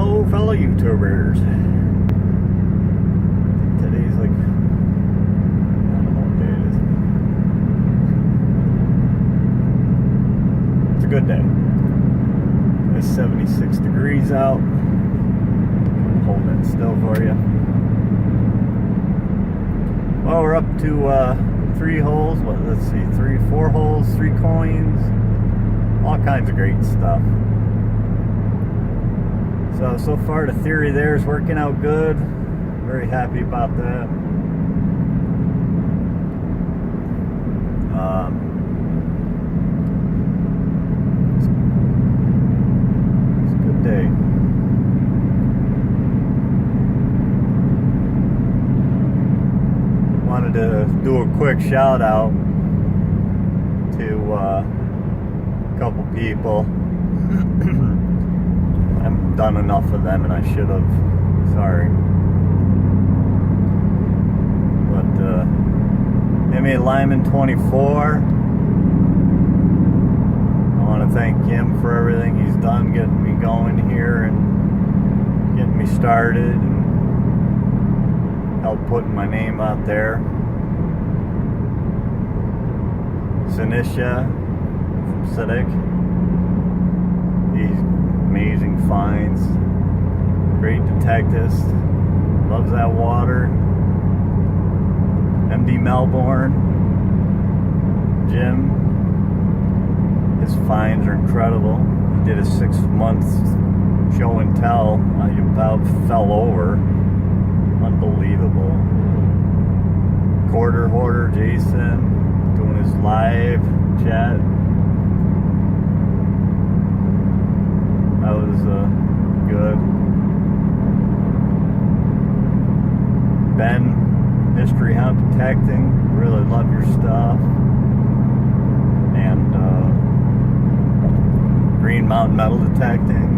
Hello, fellow YouTubers. Today's like, I don't know what day it is. It's a good day. It's 76 degrees out. Holding it still for you. Well, we're up to 3 holes. Let's see, 4 holes, 3 coins, all kinds of great stuff. So far the theory there is working out good. Very happy about that. It's a good day. Wanted to do a quick shout out to a couple people. I've done enough of them and I should have. Sorry. But Lyman 24. I want to thank him for everything he's done getting me going here and getting me started and help putting my name out there. Sinisha from Siddiq. He's amazing finds, great detectives, loves that water. MD Melbourne, Jim, his finds are incredible. He did a 6-month show and tell. I about fell over. Unbelievable. Quarter Hoarder Jason doing his live chat. That was good. Ben, Mystery Hunt Detecting, really love your stuff. And Green Mountain Metal Detecting.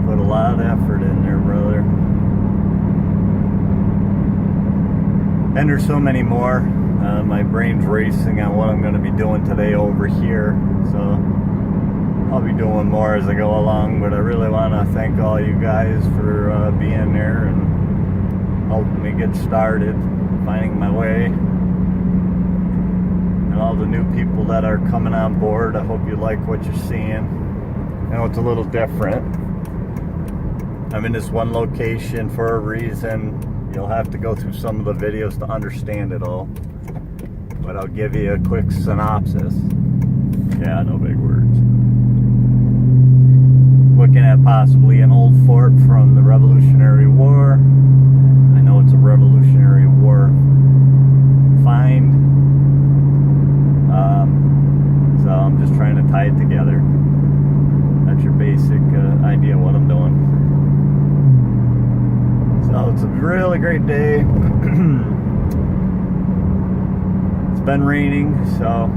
Put a lot of effort in there, brother. And there's so many more. My brain's racing on what I'm going to be doing today over here, so I'll be doing more as I go along, but I really want to thank all you guys for being there and helping me get started, finding my way, and all the new people that are coming on board. I hope you like what you're seeing. I know it's a little different. I'm in this one location for a reason. You'll have to go through some of the videos to understand it all. But I'll give you a quick synopsis. Yeah, no big words. Looking at possibly an old fort from the Revolutionary War. I know it's a Revolutionary War find. So I'm just trying to tie it together. That's your basic idea of what I'm doing. So it's a really great day. It's been raining, so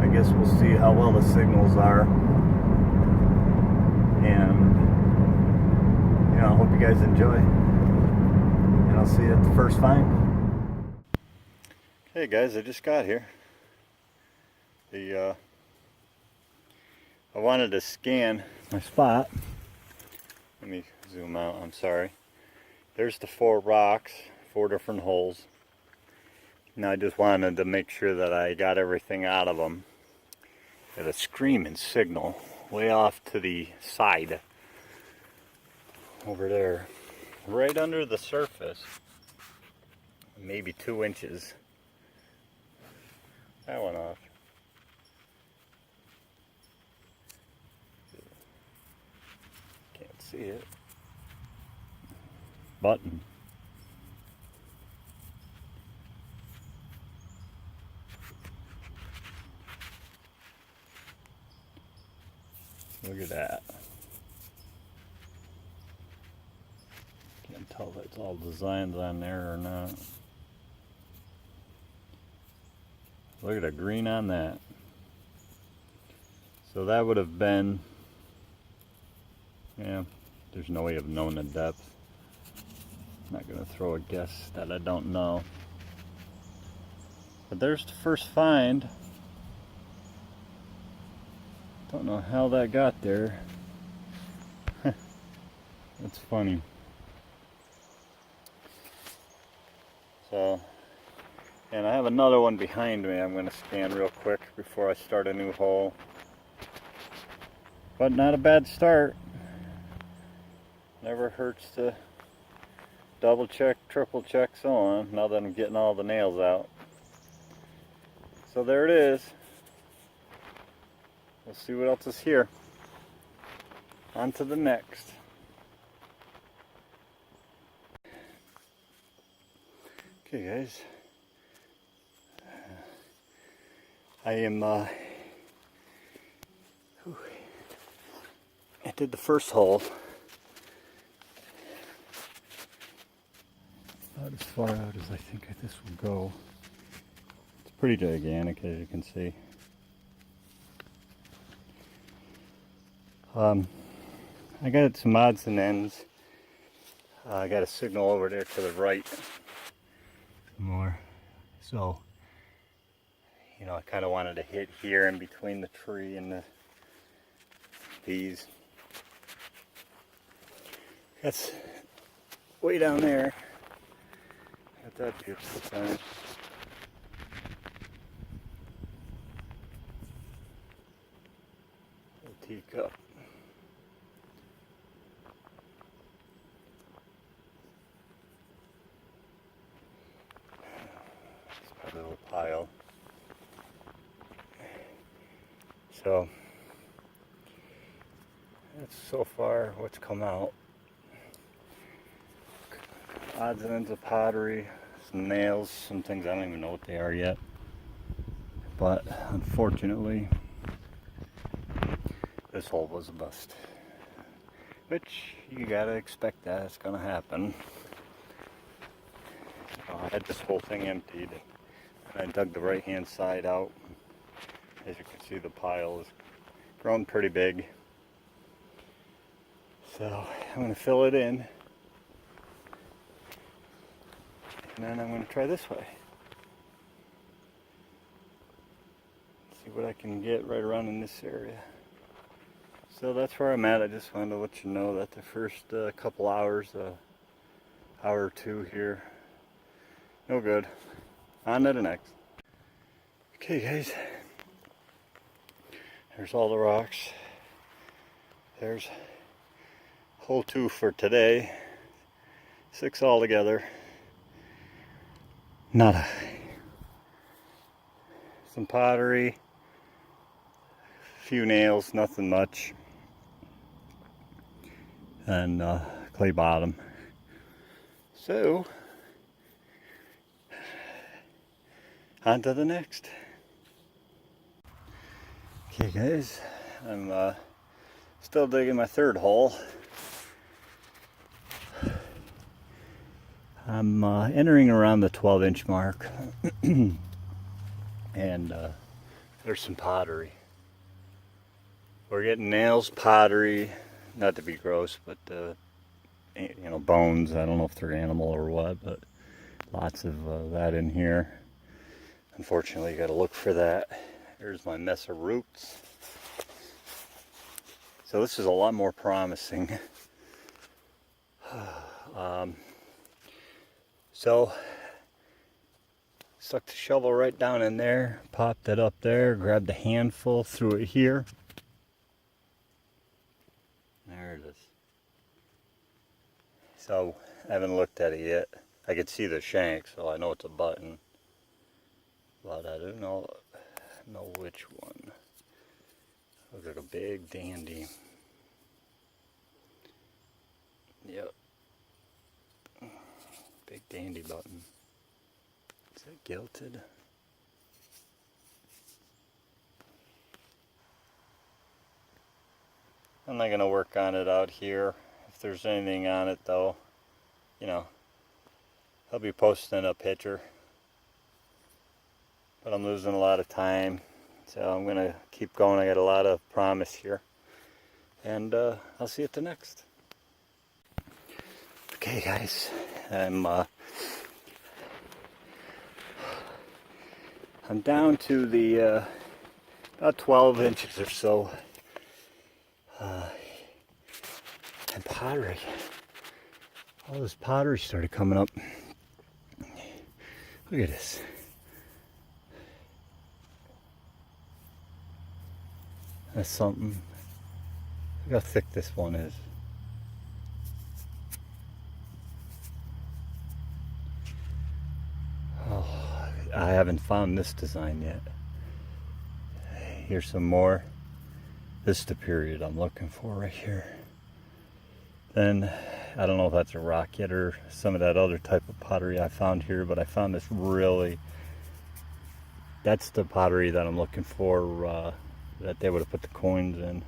I guess we'll see how well the signals are. And I hope you guys enjoy. And I'll see you at the first find. Hey guys, I just got here. I wanted to scan my spot. Let me zoom out, I'm sorry. There's the 4 rocks, 4 different holes. Now I just wanted to make sure that I got everything out of them. Got a screaming signal way off to the side. Over there. Right under the surface. Maybe 2 inches. That went off. Can't see it. Button. Look at that. Can't tell if it's all designs on there or not. Look at the green on that. So that would have been, yeah, there's no way of knowing the depth. I'm not going to throw a guess that I don't know. But there's the first find. Don't know how that got there. That's funny. So, and I have another one behind me I'm going to scan real quick before I start a new hole. But not a bad start. Never hurts to double check, triple check, so on, now that I'm getting all the nails out. So there it is. We'll see what else is here. On to the next. Okay guys, I did the first hole. About as far out as I think this will go. It's pretty gigantic, as you can see. I got some odds and ends. I got a signal over there to the right. More. So, you know, I kind of wanted to hit here in between the tree and these. That's way down there. Got that beautiful sign. A teacup. It's a little pile. So that's so far what's come out. Odds and ends of pottery, some nails, some things I don't even know what they are yet. But unfortunately, this hole was a bust. Which you gotta expect that it's gonna happen. I had this whole thing emptied and I dug the right hand side out. As you can see, the pile is grown pretty big. So I'm gonna fill it in. And then I'm going to try this way. See what I can get right around in this area. So that's where I'm at. I just wanted to let you know that the first couple hours, hour or two here, no good. On to the next. Okay guys, there's all the rocks. There's hole 2 for today. 6 altogether. Nada. Some pottery, few nails, nothing much, and clay bottom. So, on to the next. Okay guys, I'm still digging my third hole. I'm entering around the 12-inch mark, and there's some pottery. We're getting nails, pottery, not to be gross, but you know, bones. I don't know if they're animal or what, but lots of that in here. Unfortunately, you got to look for that. There's my mess of roots. So this is a lot more promising. So, stuck the shovel right down in there, popped it up there, grabbed a handful, threw it here. There it is. So, I haven't looked at it yet. I can see the shank, so I know it's a button. But I don't know which one. Looks like a big dandy. Yep. Big dandy button. Is that gilded? I'm not going to work on it out here. If there's anything on it though, you know, I'll be posting a picture. But I'm losing a lot of time, so I'm going to keep going. I got a lot of promise here. And I'll see you at the next. Okay guys, I'm down to the about 12 inches or so And pottery. All this pottery started coming up. Look at this. That's something. Look how thick this one is. Oh, I haven't found this design yet. Here's some more. This is the period I'm looking for right here. Then, I don't know if that's a rock yet or some of that other type of pottery I found here, but I found this really, that's the pottery that I'm looking for, that they would have put the coins in.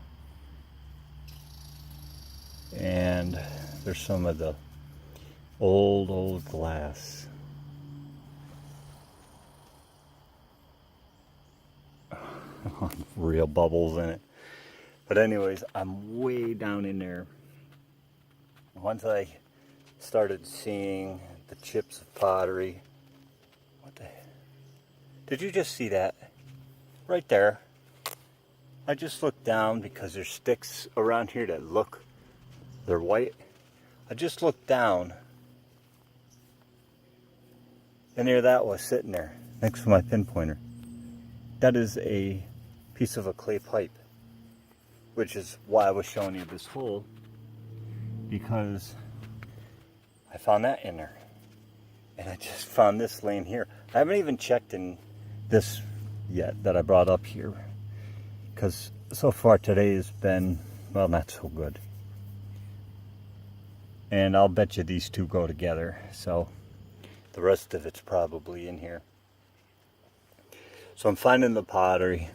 And there's some of the old glass. Real bubbles in it. But anyways, I'm way down in there. Once I started seeing the chips of pottery. What the heck? Did you just see that? Right there. I just looked down because there's sticks around here that look, they're white. I just looked down. And there that was sitting there next to my pinpointer. That is a piece of a clay pipe. Which is why I was showing you this hole. Because I found that in there. And I just found this laying here. I haven't even checked in this yet that I brought up here. Because so far today has been, well, not so good. And I'll bet you these two go together. So the rest of it's probably in here. So I'm finding the pottery.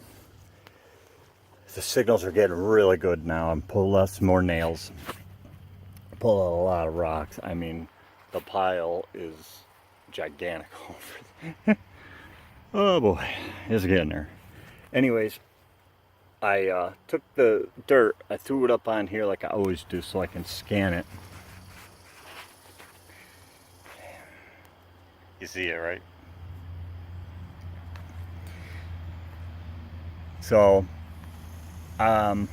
The signals are getting really good now. I'm pulling out some more nails. Pull out a lot of rocks. I mean, the pile is gigantic over there. Oh boy, it's getting there. Anyways, I took the dirt, I threw it up on here like I always do so I can scan it. You see it, right? So, I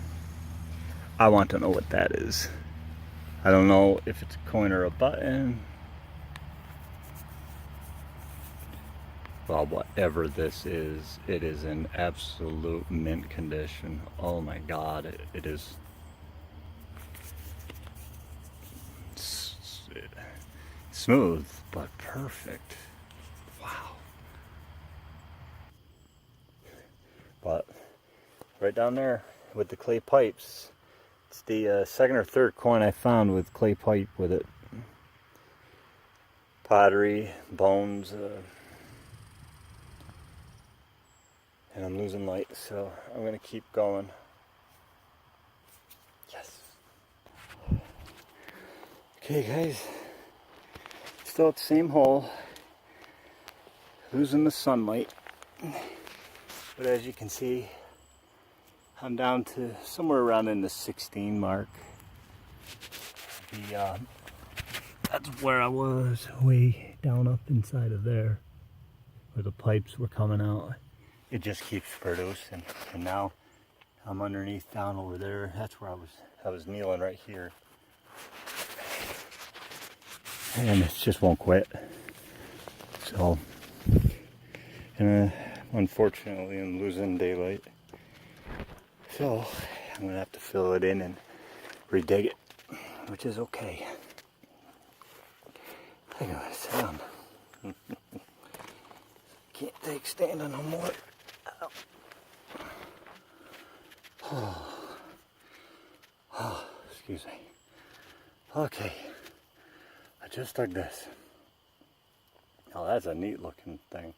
want to know what that is. I don't know if it's a coin or a button. Well, whatever this is, it is in absolute mint condition. Oh my God, it is smooth, but perfect. Wow. But right down there with the clay pipes, it's the second or third coin I found with clay pipe with it. Pottery, bones, and I'm losing light, so I'm gonna keep going. Yes. Okay guys, still at the same hole, losing the sunlight, but as you can see, I'm down to somewhere around in the 16 mark. That's where I was, way down up inside of there, where the pipes were coming out. It just keeps producing, and now I'm underneath down over there. That's where I was kneeling right here, and it just won't quit. So, and unfortunately, I'm losing daylight. So I'm gonna have to fill it in and redig it, which is okay. I gotta sit down. Can't take standing no more. Oh, excuse me. Okay, I just dug this. Oh, that's a neat looking thing.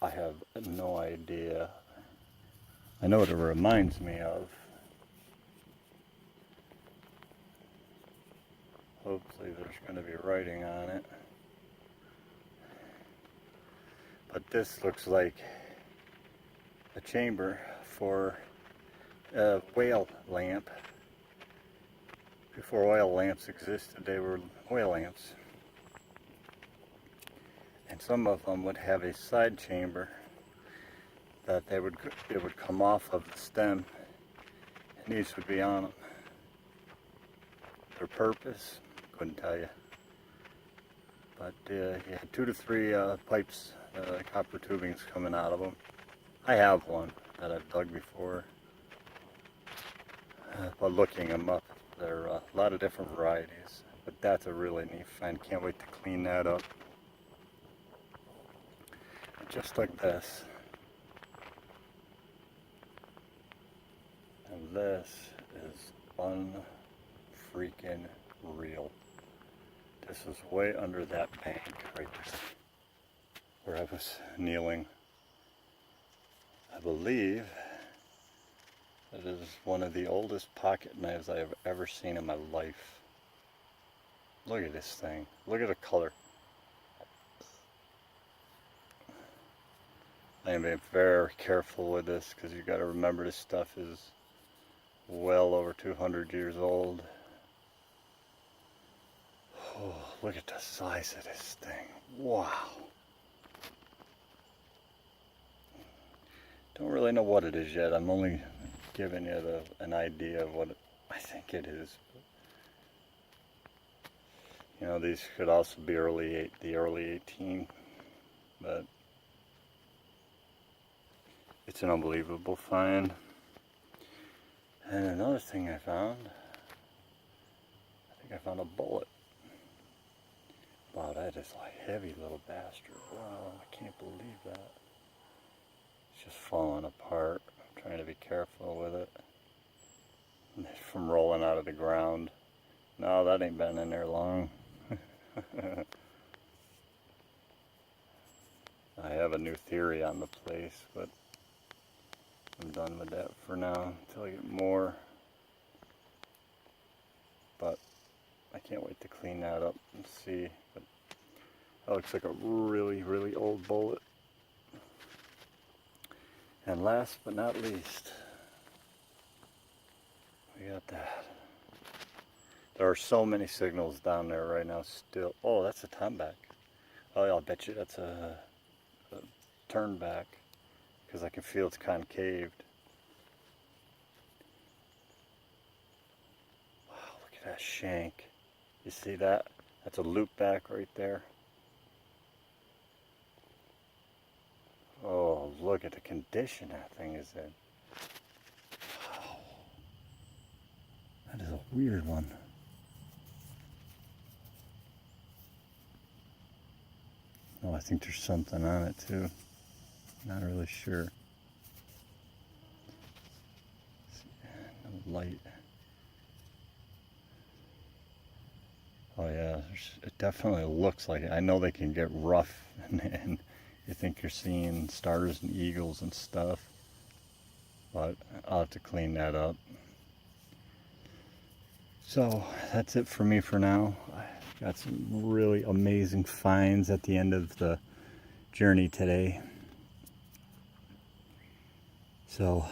I have no idea. I know what it reminds me of. Hopefully there's going to be writing on it. But this looks like a chamber for a whale lamp. Before oil lamps existed, they were oil lamps. And some of them would have a side chamber that it would come off of the stem, and these would be on them. Their purpose, couldn't tell you. But you had 2 to 3 pipes, copper tubings coming out of them. I have one that I've dug before. But looking them up, there are a lot of different varieties. But that's a really neat find. Can't wait to clean that up. Just like this. And this is unfreaking real. This is way under that bank right there, where I was kneeling. I believe it is one of the oldest pocket knives I have ever seen in my life. Look at this thing. Look at the color. I am being very careful with this because you got to remember this stuff is well over 200 years old. Oh, look at the size of this thing. Wow. Don't really know what it is yet. I'm only giving you an idea of what I think it is. You know, these could also be the early 18, but it's an unbelievable find. And another thing I found, I think I found a bullet. Wow, that is a heavy little bastard. Wow, I can't believe that. It's just falling apart. I'm trying to be careful with it. From rolling out of the ground. No, that ain't been in there long. I have a new theory on the place, but I'm done with that for now until I get more. But I can't wait to clean that up and see. But that looks like a really, really old bullet. And last but not least, we got that. There are so many signals down there right now still. Oh, that's a tomback. Oh, yeah, I'll bet you that's a turn back, because I can feel it's concaved. Wow, look at that shank. You see that? That's a loop back right there. Oh, look at the condition that thing is in. Wow. That is a weird one. Oh, I think there's something on it too. Not really sure. No light. Oh yeah, it definitely looks like it. I know they can get rough and you think you're seeing stars and eagles and stuff, but I'll have to clean that up. So that's it for me for now. I got some really amazing finds at the end of the journey today. So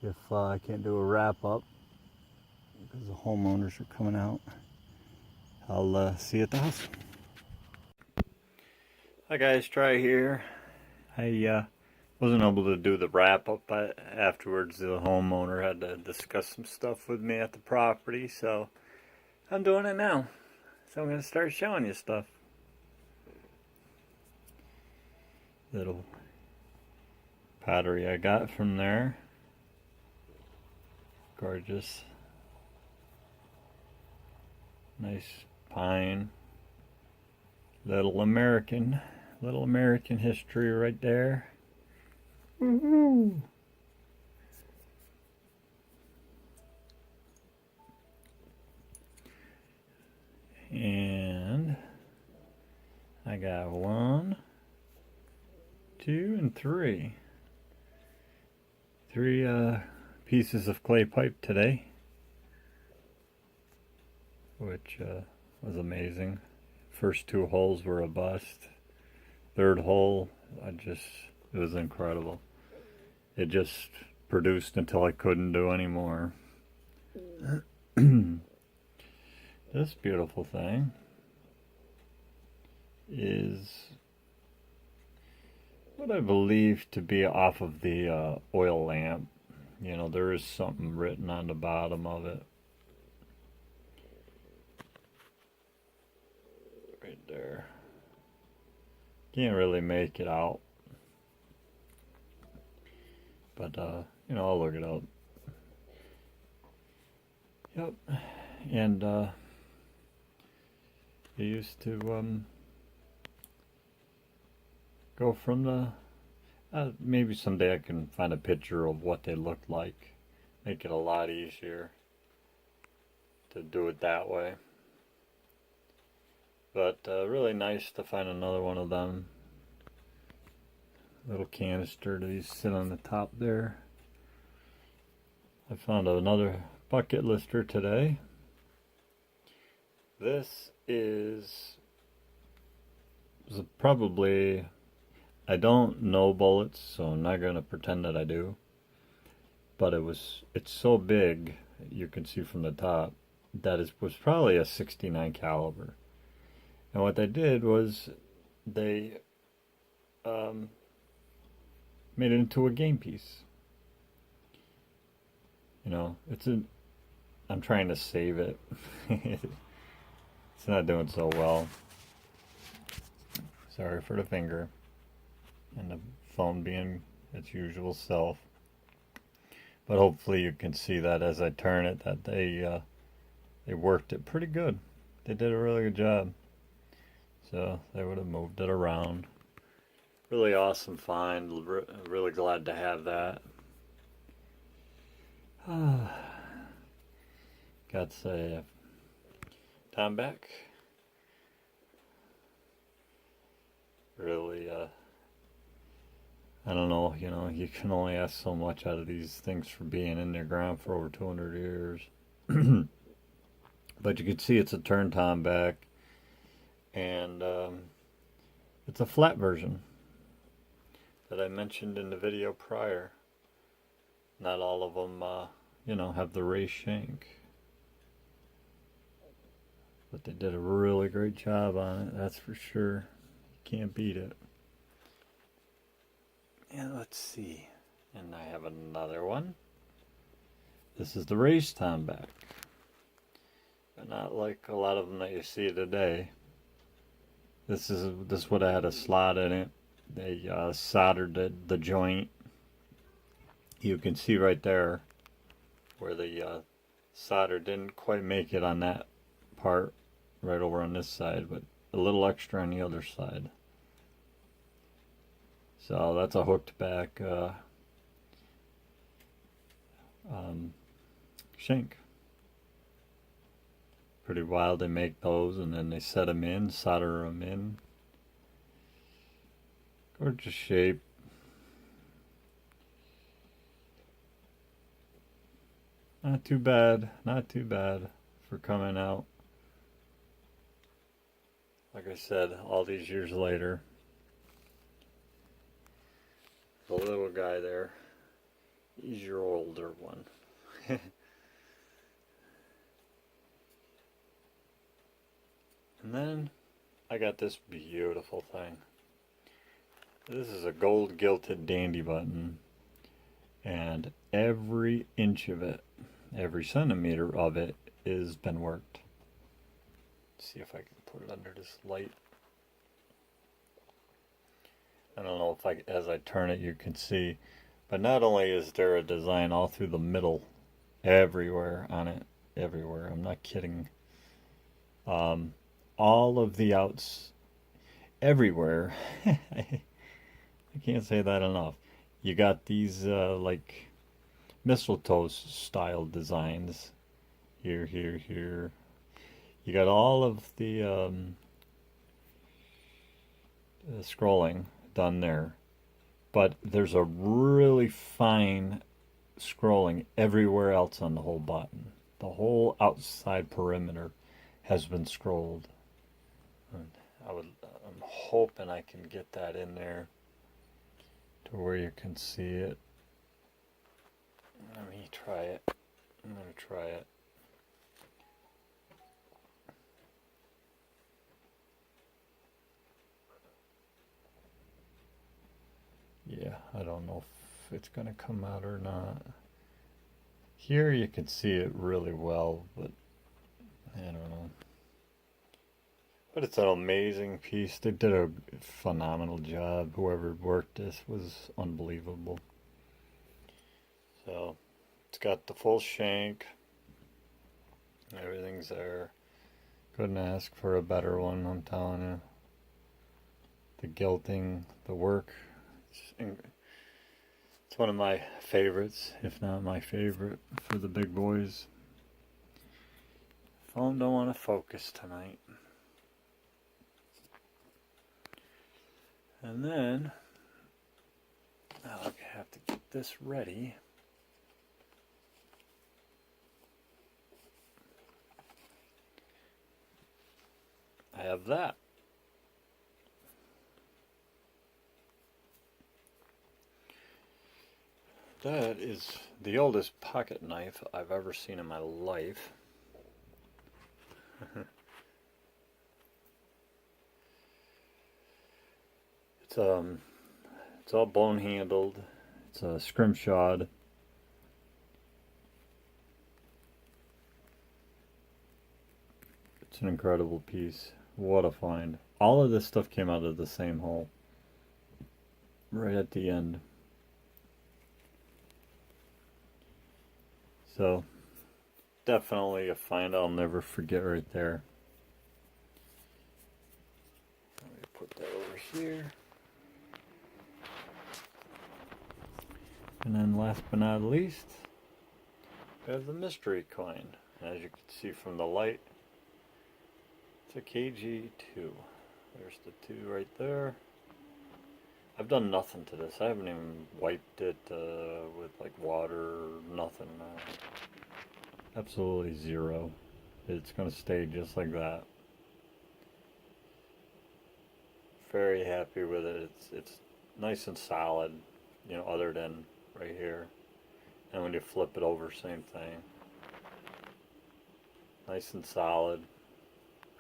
if I can't do a wrap up because the homeowners are coming out, I'll see you at the house. Hi guys, Try here. I wasn't able to do the wrap up, but afterwards the homeowner had to discuss some stuff with me at the property, so I'm doing it now. So I'm going to start showing you stuff. Little pottery I got from there. Gorgeous. Nice pine. Little American history right there. Woohoo! And I got 1, 2, and 3. 3 pieces of clay pipe today, which was amazing. First 2 holes were a bust. 3rd hole, it was incredible. It just produced until I couldn't do anymore. This beautiful thing is what I believe to be off of the oil lamp. You know, there is something written on the bottom of it. Right there. Can't really make it out. But, you know, I'll look it up. Yep. And, I used to, go from the, maybe someday I can find a picture of what they looked like. Make it a lot easier to do it that way. But really nice to find another one of them. Little canister that you sit on the top there. I found another bucket lister today. This is probably, I don't know bullets, so I'm not going to pretend that I do. But it's so big, you can see from the top, that it was probably a 69 caliber. And what they did was they made it into a game piece. You know, I'm trying to save it. It's not doing so well. Sorry for the finger. And the phone being its usual self. But hopefully you can see that as I turn it, that they worked it pretty good. They did a really good job. So they would have moved it around. Really awesome find. Really glad to have that. Got to say, time back. Really, I don't know, you know, you can only ask so much out of these things for being in the ground for over 200 years. But you can see it's a turn time back, and it's a flat version that I mentioned in the video prior. Not all of them, you know, have the raised shank. But they did a really great job on it, that's for sure. You can't beat it. And let's see. And I have another one. This is the raised tomback. But not like a lot of them that you see today. This would have had a slot in it. They soldered the joint. You can see right there where the solder didn't quite make it on that part right over on this side, but a little extra on the other side. So that's a hooked back shank. Pretty wild. They make those and then they set them in, solder them in. Gorgeous shape. Not too bad, not too bad for coming out. Like I said, all these years later. The little guy there, he's your older one. And then I got this beautiful thing. This is a gold gilded dandy button, and every inch of it, every centimeter of it is been worked. Let's see if I can put it under this light. I don't know if as I turn it you can see, but not only is there a design all through the middle, everywhere on it, everywhere, I'm not kidding. All of the outs, everywhere. I can't say that enough. You got these like mistletoe style designs here, here, here. You got all of the scrolling done there, but there's a really fine scrolling everywhere else on the whole button. The whole outside perimeter has been scrolled. And I'm hoping I can get that in there to where you can see it. Let me try it. I'm gonna try it. I don't know if it's gonna come out or not. Here you can see it really well, but I don't know. But it's an amazing piece. They did a phenomenal job. Whoever worked this was unbelievable. So it's got the full shank. Everything's there. Couldn't ask for a better one, I'm telling you. The gilding, the work. It's one of my favorites, if not my favorite, for the big boys. Phone don't want to focus tonight. And then I'll have to get this ready. I have that. That is the oldest pocket knife I've ever seen in my life. It's all bone handled. It's a scrimshawed. It's an incredible piece. What a find. All of this stuff came out of the same hole. Right at the end. So, definitely a find I'll never forget right there. Let me put that over here. And then last but not least, we have the mystery coin. As you can see from the light, it's a KG2. There's the 2 right there. I've done nothing to this. I haven't even wiped it with like water or nothing. Absolutely zero. It's going to stay just like that. Very happy with it. It's nice and solid, you know, other than right here. And when you flip it over, same thing. Nice and solid.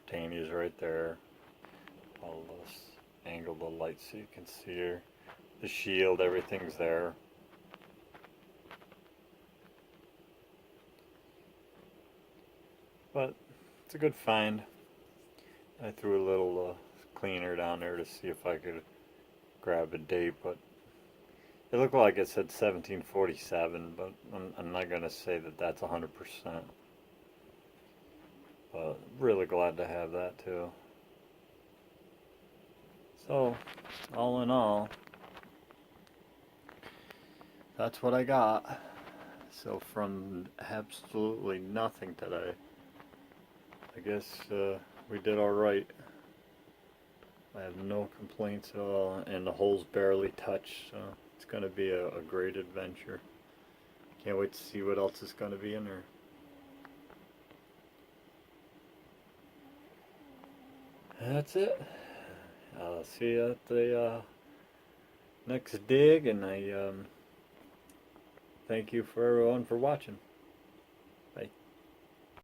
Titanium's right there. I'll angle the light so you can see her. The shield, everything's there. But it's a good find. I threw a little cleaner down there to see if I could grab a date, but it looked like it said 1747, but I'm not going to say that that's 100%. But really glad to have that too. So, all in all, that's what I got. So from absolutely nothing today, I guess we did alright. I have no complaints at all, and the holes barely touched, so it's going to be a great adventure. Can't wait to see what else is going to be in there. That's it. I'll see you at the next dig, and I thank you for everyone for watching.